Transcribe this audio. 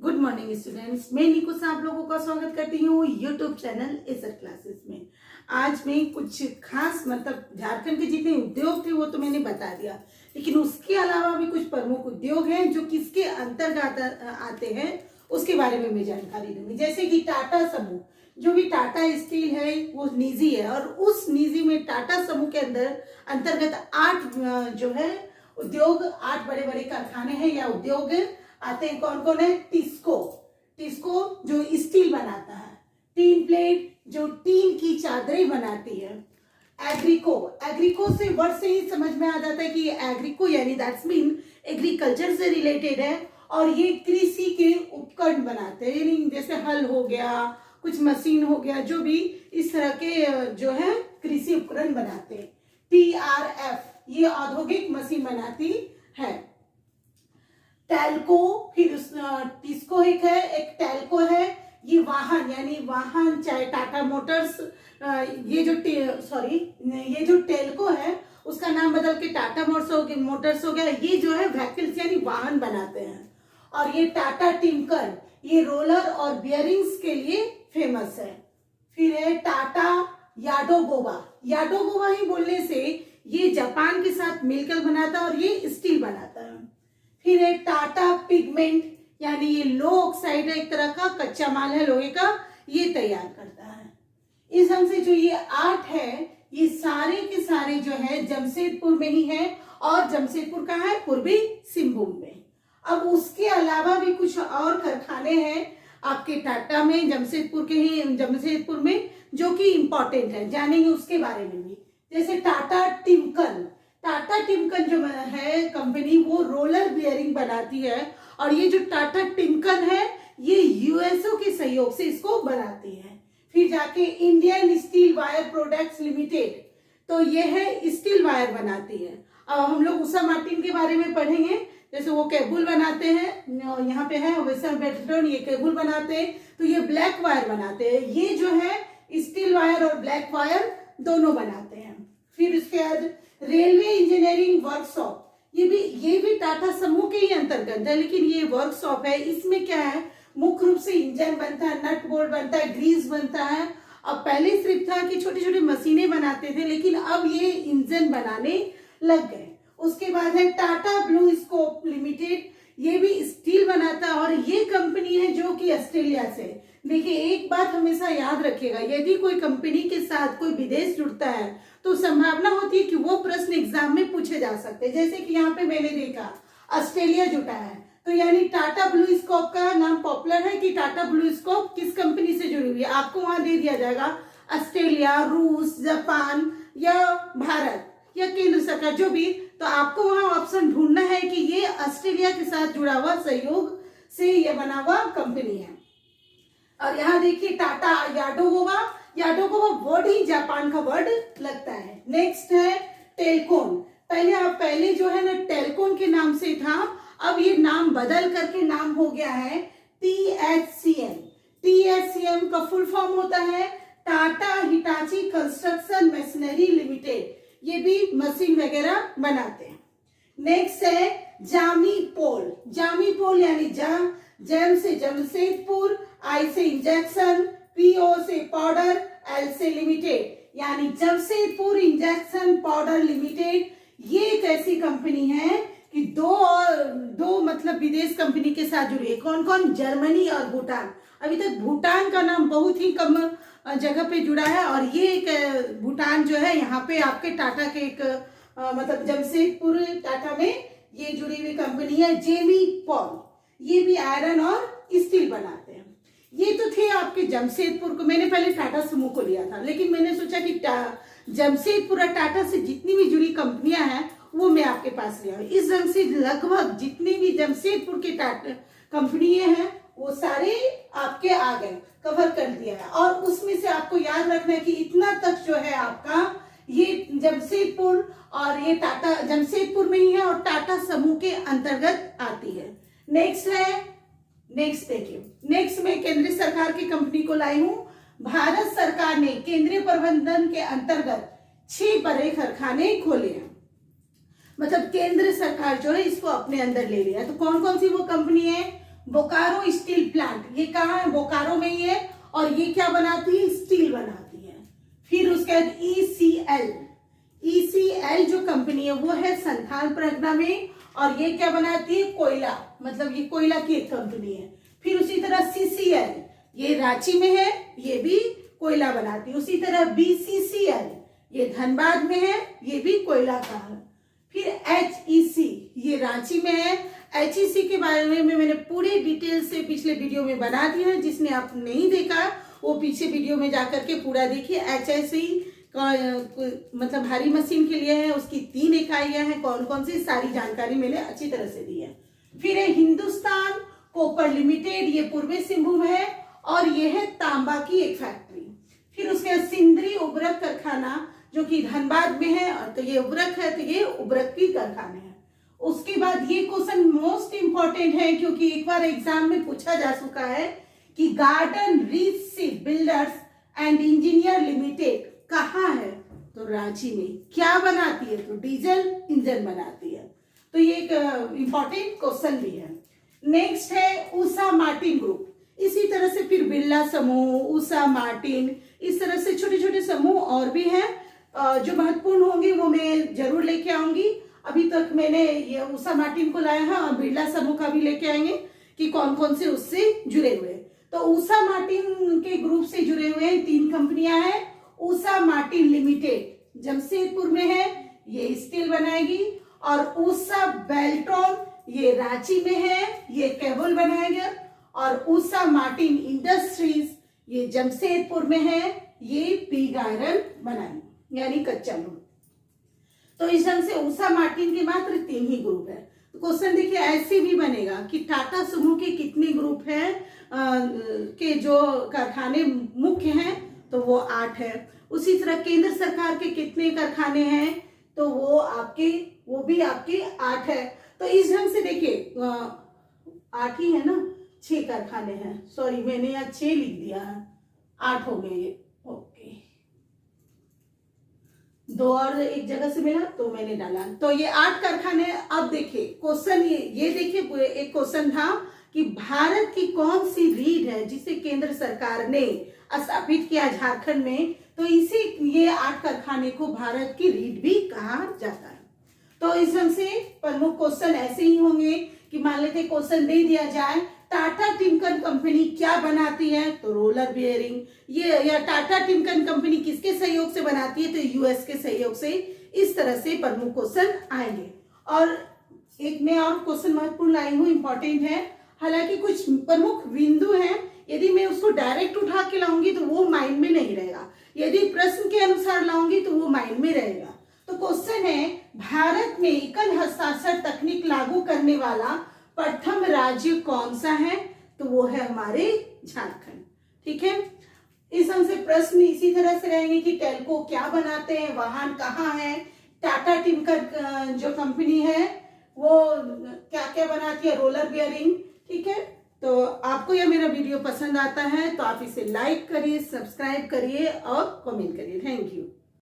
Good morning students, मैं निकू से आप लोगों का स्वागत करती हूँ यूट्यूब चैनल एसर क्लासेस में। आज मैं कुछ खास झारखंड के जितने उद्योग थे वो तो मैंने बता दिया, लेकिन उसके अलावा भी कुछ प्रमुख उद्योग हैं जो किसके अंतर्गत आते हैं उसके बारे में मैं जानकारी दूंगी। जैसे कि टाटा समूह, जो भी टाटा स्टील है वो निजी है और उस निजी में टाटा समूह के अंतर्गत 8 जो है उद्योग, 8 बड़े बड़े कारखाने हैं या उद्योग आते हैं। कौन कौन है? टिस्को जो स्टील बनाता है, टीन प्लेट जो टीन की चादरें बनाती है, एग्रीको से वर्ड से ही समझ में आ जाता है कि एग्रीको यानी दैट्स मीन एग्रीकल्चर से रिलेटेड है और ये कृषि के उपकरण बनाते हैं, यानी जैसे हल हो गया, कुछ मशीन हो गया, जो भी इस तरह के जो है कृषि उपकरण बनाते हैं। TRF ये औद्योगिक मशीन बनाती है। टेल्को, फिर टिस्को एक टेल्को है, ये वाहन यानी वाहन, चाहे टाटा मोटर्स, ये जो टेल्को है उसका नाम बदल के टाटा मोटर्स हो गया। ये जो है व्हीकल्स यानी वाहन बनाते हैं। और ये टाटा टिम्कर, ये रोलर और बियरिंग्स के लिए फेमस है। फिर है टाटा याडोगोवा ही बोलने से ये जापान के साथ मिलकर बनाता है और ये स्टील बनाता है। फिर एक टाटा पिगमेंट, यानी ये लो ऑक्साइड है, एक तरह का कच्चा माल है लोहे का, ये तैयार करता है। इस ढंग से जो ये 8 है, ये सारे के सारे जो है जमशेदपुर में ही है और जमशेदपुर कहाँ है? पूर्वी सिंहभूम में। अब उसके अलावा भी कुछ और कारखाने हैं आपके टाटा में, जमशेदपुर में, जो कि इम्पोर्टेंट है, जानेंगे उसके बारे में भी। जैसे टाटा टिम्कन जो है कंपनी, वो रोलर बियरिंग बनाती है और ये जो टाटा टिम्कन है ये यूएसओ के सहयोग से इसको बनाती है। फिर जाके Indian steel wire products limited, तो ये है स्टील वायर बनाती है। अब हम लोग उषा मार्टिन के बारे में पढ़ेंगे, जैसे वो केबल बनाते हैं, यहाँ पे है वैसा बेटन, ये केबल बनाते हैं, तो ये ब्लैक वायर बनाते हैं। ये जो है स्टील वायर और ब्लैक वायर दोनों बनाते हैं। फिर उसके बाद रेलवे इंजीनियरिंग वर्कशॉप, ये भी टाटा समूह के ही अंतर्गत है, लेकिन ये वर्कशॉप है। इसमें क्या है? मुख्य रूप से इंजन बनता है, नट बोल्ट बनता है, ग्रीस बनता है। अब पहले सिर्फ था कि छोटी छोटी मशीनें बनाते थे, लेकिन अब ये इंजन बनाने लग गए। उसके बाद है टाटा ब्लू स्कोप लिमिटेड, ये भी स्टील बनाता है और ये कंपनी है जो कि ऑस्ट्रेलिया से। देखिए, एक बात हमेशा याद रखिएगा, यदि कोई कंपनी के साथ कोई विदेश जुड़ता है तो संभावना होती है कि वो प्रश्न एग्जाम में पूछे जा सकते हैं। जैसे कि यहाँ पे मैंने देखा ऑस्ट्रेलिया जुटा है, तो यानी टाटा ब्लू स्कोप का नाम पॉपुलर है कि टाटा ब्लू स्कोप किस कंपनी से जुड़ी हुई है, आपको वहां दे दिया जाएगा ऑस्ट्रेलिया, रूस, जापान या भारत या केंद्र सरकार, जो भी। तो आपको वहां ऑप्शन ढूंढना है कि ये ऑस्ट्रेलिया के साथ जुड़ा हुआ सहयोग से ये बना हुआ कंपनी है। और यहाँ देखिए टाटा याडोगोवा वर्ड ही जापान का वर्ड लगता है। नेक्स्ट है टेलकोन, पहले जो है ना टेलकोन के नाम से था, अब ये नाम बदल करके नाम हो गया है THCM का फुल फॉर्म होता है Tata Hitachi construction machinery limited, ये भी मशीन वगैरह बनाते हैं। नेक्स्ट है जामी पोल यानी जम से जमशेदपुर, आई से इंजेक्शन, PO से पाउडर, L से लिमिटेड, यानी जमशेदपुर इंजेक्शन पाउडर लिमिटेड। ये एक ऐसी कंपनी है कि दो मतलब विदेश कंपनी के साथ जुड़ी है। कौन कौन? जर्मनी और भूटान। अभी तक भूटान का नाम बहुत ही कम जगह पे जुड़ा है और ये एक भूटान जो है यहाँ पे आपके टाटा के एक मतलब जमशेदपुर टाटा में ये जुड़ी हुई कंपनी है। जेमी पॉल, ये भी आयरन और स्टील बनाते हैं। ये तो थे आपके जमशेदपुर को, मैंने पहले टाटा समूह को लिया था, लेकिन मैंने सोचा कि जमशेदपुर और टाटा से जितनी भी जुड़ी कंपनियां हैं वो मैं आपके पास ले आऊं। इस ढंग से लगभग जितनी भी जमशेदपुर के टाटा कंपनियां हैं वो सारे आपके आ गए, कवर कर दिया है। और उसमें से आपको याद रखना है कि इतना तक जो है आपका ये जमशेदपुर और ये टाटा जमशेदपुर में ही है और टाटा समूह के अंतर्गत आती है। नेक्स्ट देखिए, नेक्स्ट में केंद्र सरकार की कंपनी को लाई हूं। भारत सरकार ने केंद्रीय प्रबंधन के अंतर्गत 6 बड़े कारखाने खोले हैं, मतलब केंद्र सरकार जो है इसको अपने अंदर ले लिया। तो कौन कौन सी वो कंपनी है? बोकारो स्टील प्लांट, ये कहाँ है? बोकारो में ही है। और ये क्या बनाती है? स्टील बनाती है। फिर उसके बाद ईसीएल जो कंपनी है वो है संथाल परगना में, और ये क्या बनाती है? कोयला, मतलब ये कोयला की एक कंपनी है। फिर उसी तरह सीसीएल, ये रांची में है, ये भी कोयला बनाती है। उसी तरह बीसीसीएल, ये धनबाद में है, ये भी कोयला का है। फिर एचईसी, ये रांची में है। एचईसी के बारे में मैंने पूरे डिटेल से पिछले वीडियो में बना दिया है, जिसने आप नहीं देखा वो पीछे वीडियो में जाकर के पूरा देखिए। एचईसी का मतलब भारी मशीन के लिए है, उसकी 3 इकाइयां हैं, कौन कौन सी, सारी जानकारी मैंने अच्छी तरह से दी है। फिर है हिंदुस्तान कॉपर लिमिटेड, ये पूर्वी सिंहभूम है, और ये है तांबा की एक फैक्ट्री। फिर उसके सिंदरी उब्रक कारखाना जो कि धनबाद में है, और तो ये उब्रक है, तो ये उब्रक की कारखाने हैं। उसके बाद ये क्वेश्चन मोस्ट इंपॉर्टेंट है, क्योंकि एक बार एग्जाम में पूछा जा चुका है कि garden reach ship builders and engineer limited कहाँ है? तो रांची में। क्या बनाती है? तो डीजल इंजन बनाती है। तो ये एक इंपॉर्टेंट क्वेश्चन भी है। नेक्स्ट है उषा मार्टिन ग्रुप। इसी तरह से फिर बिरला समूह, उषा मार्टिन, इस तरह से छोटे छोटे समूह और भी हैं जो महत्वपूर्ण होंगे, वो मैं जरूर लेके आऊंगी। अभी तक मैंने ये उषा मार्टिन को लाया है, और बिरला समूह का भी लेके आएंगे कि कौन कौन से उससे जुड़े हुए। तो उषा मार्टिन के ग्रुप से जुड़े हुए 3 कंपनियां हैं। उषा मार्टिन लिमिटेड जमशेदपुर में है, ये स्टील बनाएगी। और उषा बेल्ट्रॉन, ये रांची में है, ये केबल बनाएगा। और उषा मार्टिन इंडस्ट्रीज, ये जमशेदपुर में है, ये पिग आयरन बनाएगी, यानी कच्चा माल। तो इस ढंग से उषा मार्टिन के मात्र 3 ही ग्रुप है। तो क्वेश्चन देखिए ऐसे भी बनेगा कि टाटा समूह के कितने ग्रुप हैं, के जो कारखाने मुख्य हैं, तो वो 8 है। उसी तरह केंद्र सरकार के कितने कारखाने हैं, तो वो भी आपके 8 है। तो इस ढंग से देखिए 8 ही है ना, 6 कारखाने हैं, सॉरी मैंने यहाँ 6 लिख दिया है, 8 हो गए ये, ओके। 2 और एक जगह से मिला तो मैंने डाला, तो ये 8 कारखाने। अब देखिए क्वेश्चन ये देखिए, एक क्वेश्चन था कि भारत की कौन सी रीढ़ है जिसे केंद्र सरकार ने स्थापित किया झारखंड में, तो ये 8 कारखाने को भारत की रीढ़ भी कहा जाता है। तो इस ढंग से प्रमुख क्वेश्चन ऐसे ही होंगे कि मान लेते क्वेश्चन दे दिया जाए टाटा टिमकन कंपनी क्या बनाती है, तो रोलर बियरिंग। ये या टाटा टिमकन कंपनी किसके सहयोग से बनाती है, तो यूएस के सहयोग से। इस तरह से प्रमुख क्वेश्चन आएंगे। और एक मैं और क्वेश्चन महत्वपूर्ण लाई हूँ, इंपॉर्टेंट है, हालांकि कुछ प्रमुख बिंदु हैं, यदि मैं उसको डायरेक्ट उठा के लाऊंगी तो वो माइंड में नहीं रहेगा, यदि प्रश्न के अनुसार लाऊंगी तो वो माइंड में रहेगा। तो क्वेश्चन है, भारत में एकल हस्ताक्षर तकनीक लागू करने वाला प्रथम राज्य कौन सा है, तो वो है हमारे झारखंड। ठीक है, इस ढंग से प्रश्न इसी तरह से रहेंगे कि टेल्को क्या बनाते हैं, वाहन कहाँ है, टाटा टिमकर जो कंपनी है वो क्या क्या बनाती है, रोलर बियरिंग। ठीक है, तो आपको यह मेरा वीडियो पसंद आता है तो आप इसे लाइक करिए, सब्सक्राइब करिए और कमेंट करिए। Thank you.